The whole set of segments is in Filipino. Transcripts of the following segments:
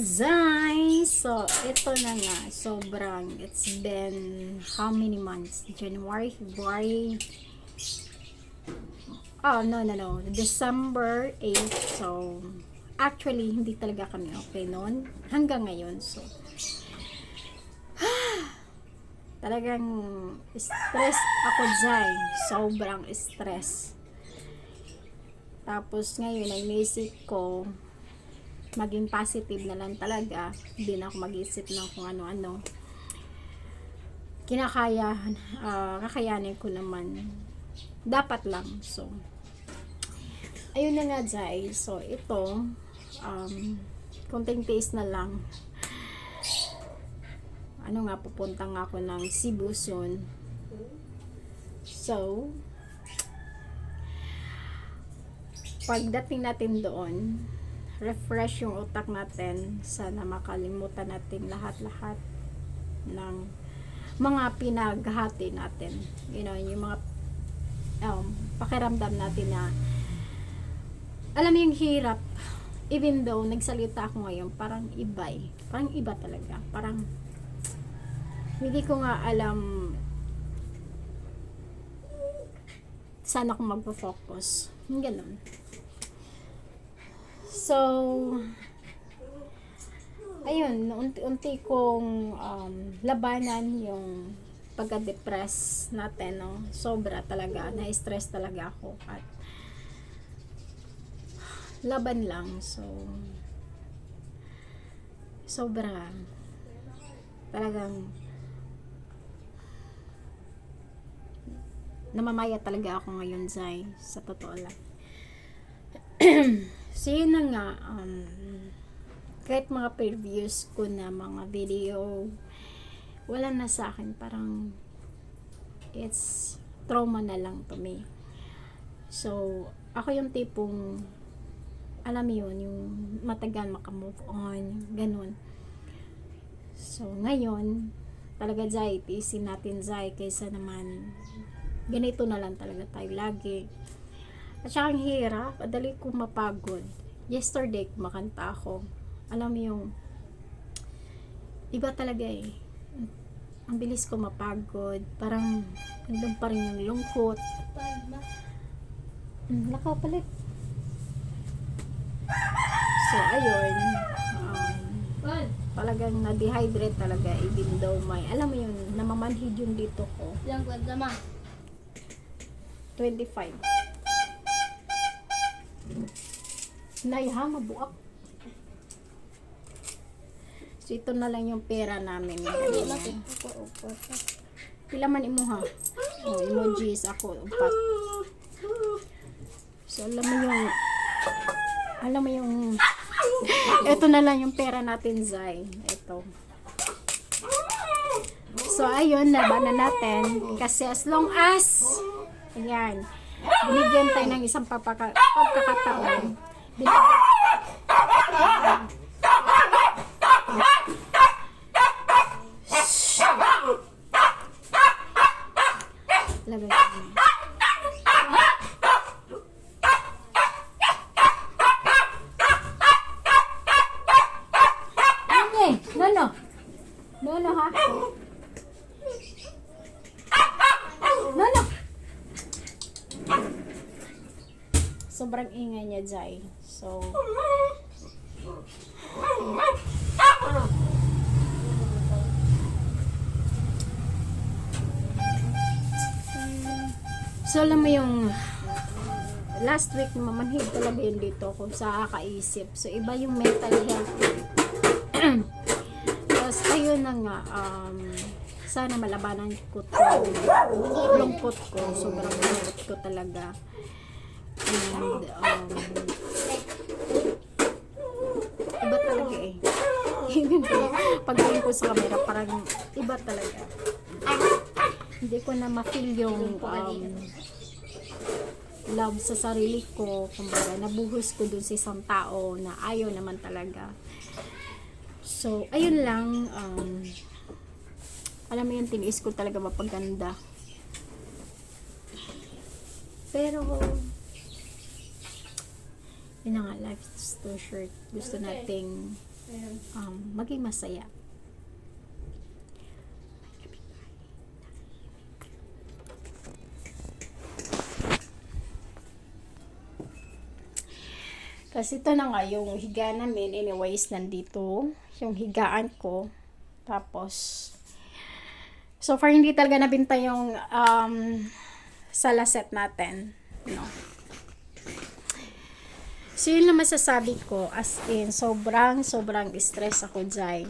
Zai! So, ito na nga. Sobrang, it's been how many months? January, February. Oh, no. December 8. So, actually, hindi talaga kami okay noon. Hanggang ngayon. So, talagang stress ako, Zai. Sobrang stress. Tapos, ngayon, ay naisip ko, maging positive na lang talaga. Hindi na ako mag-isip ng kung ano-ano. Kakayanin ko naman. Dapat lang. So, ayun na nga, Jai. So, ito, konting taste na lang. Pupunta nga ako ng Cebu soon. So, pagdating natin doon, refresh yung utak natin. Sana makalimutan natin lahat-lahat ng mga pinaghati natin. Yung mga pakiramdam natin na alam mo yung hirap. Even though nagsalita ako ngayon, parang iba Parang iba talaga. Parang hindi ko nga alam saan ako magpo-focus. Ganun. So, ayun, unti-unti kong labanan yung pagka-depress natin, no? Sobra talaga, na-stress talaga ako at laban lang. So, sobra talagang namamaya talaga ako ngayon, Zai, sa totoo lang. So, yun na nga, kahit mga previews ko na mga video, wala na sa akin, parang it's trauma na lang to me. So, ako yung tipong alam mo yun, yung matagal makamove on, ganun. So, ngayon talaga, Zai, tiisin natin, Zai, kaysa naman ganito na lang talaga tayo lagi. At saka ang hirap, madali kong mapagod. Yesterday, kumakanta ako. Alam mo yung iba talaga ang bilis ko mapagod. Parang nandun pa rin yung lungkot. Nakapalit. So, ayun. Talagang na-dehydrate talaga. Even though alam mo yun, namamanhid yung dito ko. Ilang kwenta ma? 25. Naiha, mabuak. So, ito na lang yung pera namin. Pila man imo ha? Emojis ako. Upat. So, alam mo yung ito na lang yung pera natin, Zai. Ito. So, ayun, labanan natin. Kasi as long as ayan, binigyan tayo ng isang pagkakataon. Lagay ko. No, ha? No. Sobrang ingay niya, Jai. So, alam mo yung last week mamanhid talaga yun dito kung sa kakaisip. So, iba yung mental health. Tapos, ayun na nga, sana malabanan ko lungkot ko. Sobrang lungkot ko talaga. And, iba talaga pagdating ko sa camera, parang iba talaga. Hindi ko na ma-feel yung love sa sarili ko. Kumbaga, nabuhos ko dun sa isang tao na ayaw naman talaga. So, ayun lang. Alam mo yung tiniis ko talaga mapaganda. Pero, yun na nga, life is too short. Gusto nating maging masaya. Kasi ito na nga yung higa namin. Anyways, nandito yung higaan ko. Tapos, so far hindi talaga nabinta yung sala set natin. No. So, yun lang masasabi ko. As in, sobrang stress ako dyan.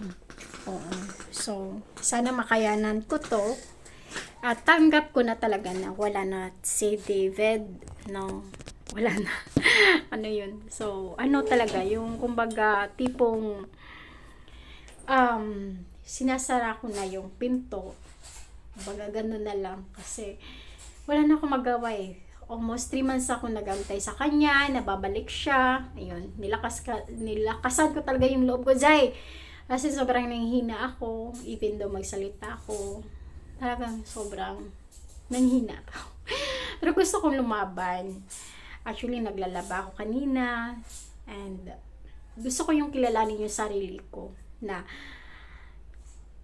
Oo. So, sana makayanan ko to. At tanggap ko na talaga na wala na si David. No. Wala na. Ano yun? So, ano talaga, yung kumbaga, tipong sinasara ko na yung pinto. Kumbaga, ganun na lang. Kasi, wala na akong magawa eh. Almost 3 months ako nagantay sa kanya, nababalik siya. Ayun, nilakasan ko talaga yung loob ko, Jai. Kasi sobrang nanghina ako, even though magsalita ako. Talagang sobrang nanghina ako. Pero gusto kong lumaban. Actually, naglalaba ako kanina. And gusto ko yung kilalanin yung sarili ko. Na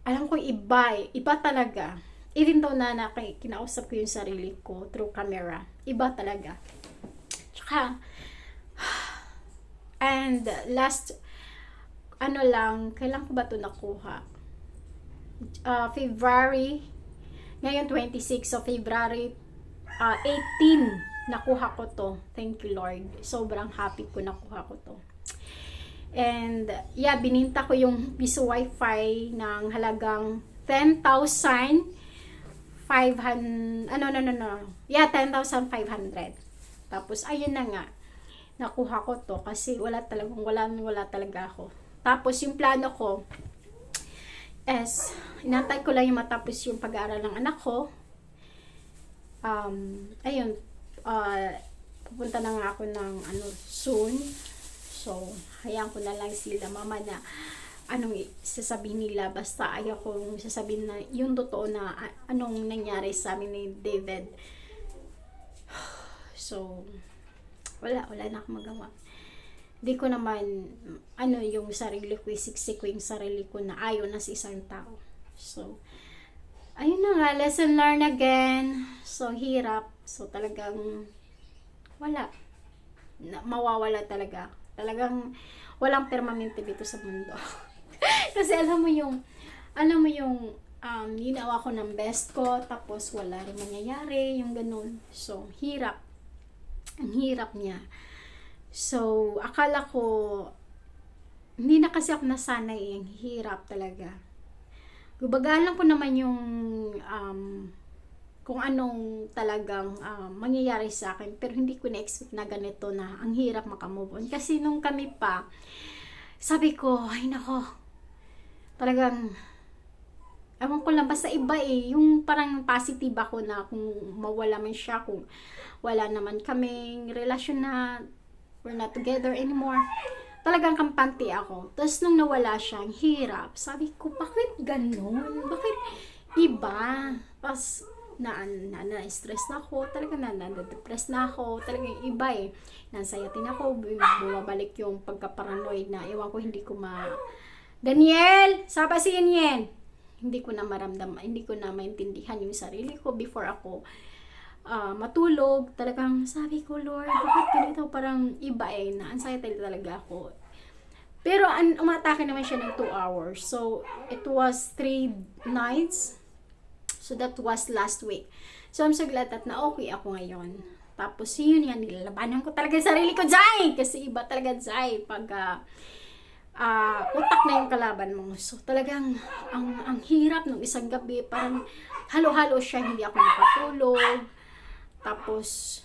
alam ko iba talaga. Even though na kinausap ko yung sarili ko through camera. Iba talaga. Tsaka, and last, kailan ko ba ito nakuha? February, ngayon 26, so February 18, nakuha ko to. Thank you, Lord. Sobrang happy ko nakuha ko to. And, yeah, bininta ko yung piso wifi ng halagang 10,500. Yeah, 10,500. Tapos, ayun na nga. Nakuha ko to kasi wala talaga ako. Tapos, yung plano ko is, inantay ko lang yung matapos yung pag-aaral ng anak ko. Ayun, pupunta na nga ako ng soon. So, hayaan ko na lang sila, mama, na anong sasabihin nila, basta ayaw kong sasabihin na yung totoo na anong nangyari sa amin ni David. So, wala na akong magawa. Hindi ko naman yung sarili ko, isiksik ko yung sarili ko na ayaw na sa isang tao. So, ayun na nga, lesson learned again. So, hirap. So, talagang mawawala talaga. Talagang walang permanente dito sa mundo. Kasi alam mo yung ginawa ko ng best ko, tapos wala rin mangyayari, yung ganun. So, hirap. Ang hirap niya. So, akala ko, hindi na kasi ako nasanay, ang hirap talaga. Gubagalan ko naman yung kung anong talagang mangyayari sa akin, pero hindi ko na-expect na ganito na ang hirap makamove on. Kasi nung kami pa, sabi ko, ay nako, talagang ewan ko lang, basta iba yung parang positive ako na kung mawala man siya, kung wala naman kaming relasyon na we're not together anymore, talagang kampante ako. Tapos nung nawala siya, ang hirap. Sabi ko, bakit ganun? Bakit iba? Tapos na-stress na ako, talagang na-depress na ako, talagang iba nansayatin ako, bumabalik yung pagka-paranoid na, ewan ko, hindi ko Daniel! Sapa si Yan! Hindi ko na maramdaman, hindi ko na maintindihan yung sarili ko before ako matulog. Talagang sabi ko, Lord, bakit ganito? Parang iba na-anxiety talaga ako. Pero umatake naman siya ng 2 hours. So, it was 3 nights. So, that was last week. So, I'm so glad that na okay ako ngayon. Tapos, yun yan, nilalabanan ko talaga yung sarili ko, Jai! Kasi iba talaga, Jai, pag utak na yung kalaban mo. So, talagang, ang hirap nung isang gabi, parang halo-halo siya, hindi ako nakatulog. Tapos,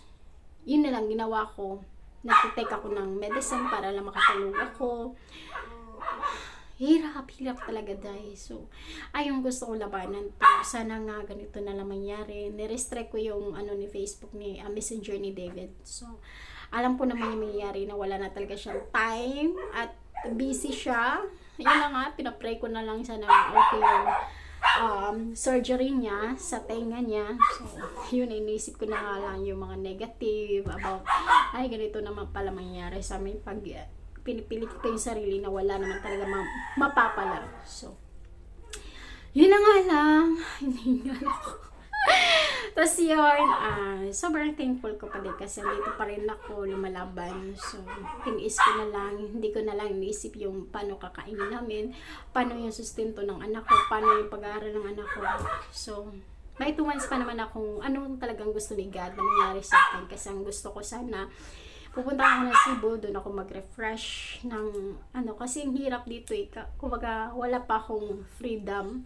yun na lang ginawa ko. Nagtitake ako ng medicine para lang makatulog ako. Hirap talaga, dahil. So, ayun gusto ko labanan to. Sana nga ganito na lang mangyari. Nirestrict ko yung ni Facebook ni Messenger ni David. So, alam ko naman yung mangyayari na wala na talaga siyang time at busy siya. Yun na nga, pinapray ko na lang sana okay yung surgery niya sa tenga niya. So, yun, inisip ko na nga lang yung mga negative about, ay, ganito naman pala mangyayari sa amin pag pinipilit ko yung sarili na wala naman talaga mapapala. So, yun na nga lang. Hindi nga ako. Tapos yun, sobrang thankful ko pa din kasi dito pa rin ako lumalaban. So, tiniis ko na lang, hindi ko na lang iniisip yung paano kakainin namin, paano yung sustento ng anak ko, paano yung pag-aaral ng anak ko. So, may 2 months pa naman akong anong talagang gusto ni God na nangyari sa akin. Kasi ang gusto ko sana, pupunta ako ng Cebu, doon ako mag-refresh ng kasi ang hirap dito kumbaga wala pa akong freedom.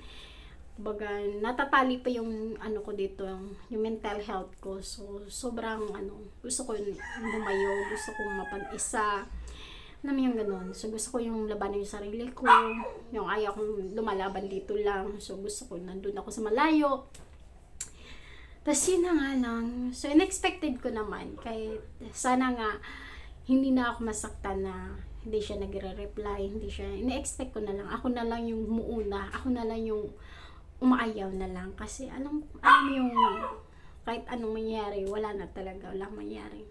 Kumbaga natatali pa yung ko dito, yung mental health ko. So sobrang gusto ko yung lumayo, gusto ko mapag-isa. Alam mo yung ganun. So gusto ko yung labanan yung sarili ko, yung ayaw kong lumalaban dito lang. So gusto ko nandun ako sa malayo. Tapos yun na nga lang. So, unexpected ko naman. Kahit sana nga, hindi na ako masaktan na hindi siya nagre-reply. Hindi siya, ina-expect ko na lang. Ako na lang yung muuna. Ako na lang yung umaayaw na lang. Kasi alam yung, kahit anong mangyari, wala na talaga. Walang mangyari.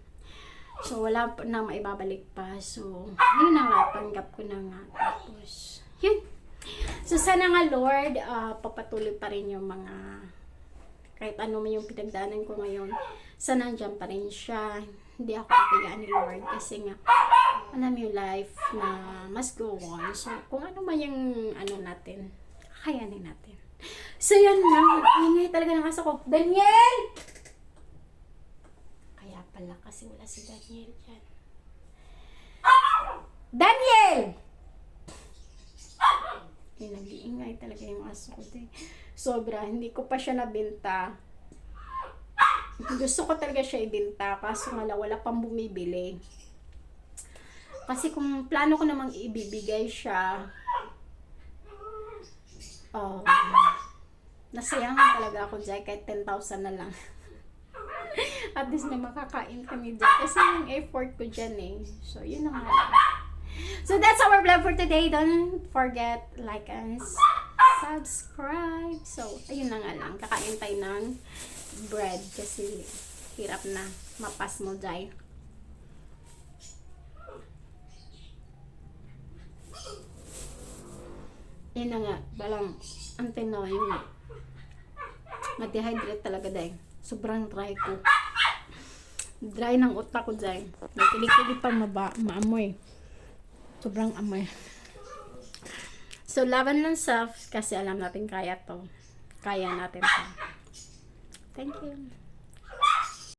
So, wala na maibabalik pa. So, yun na nga. Tanggap ko na nga. Tapos, yun. So, sana nga Lord, papatuloy pa rin yung mga kahit ano man yung pinagdaanan ko ngayon, sana nandiyan pa rin siya. Hindi ako papigaan ni Lord kasi nga, alam yung life na must go on. So, kung ano man yung natin, kakayanin natin. So, yan lang. Ingay talaga ng aso ko. Daniel! Kaya pala kasi wala si Daniel dyan. Daniel! Nag-iingay talaga yung aso ko din. Sobra, hindi ko pa siya nabenta. Gusto ko talaga siya ibenta, kaso wala pang bumibili. Kasi kung plano ko namang ibibigay siya, nasayangan talaga ako dyan, kahit 10,000 na lang. At least may makakain kami dyan. Kasi yung effort ko dyan So, yun na nga. So, that's our vlog for today. Don't forget, like and subscribe. So, ayun na nga lang. Kakain tayo ng bread kasi hirap na mapas mo dyan. Yun na nga. Balang, yung ma-dehydrate talaga dahil. Sobrang dry ko. Dry ng utak ko dyan. Nagkilig-kilig pa maamoy. Sobrang amoy. So, laban lang self kasi alam natin kaya to. Kaya natin to. Thank you.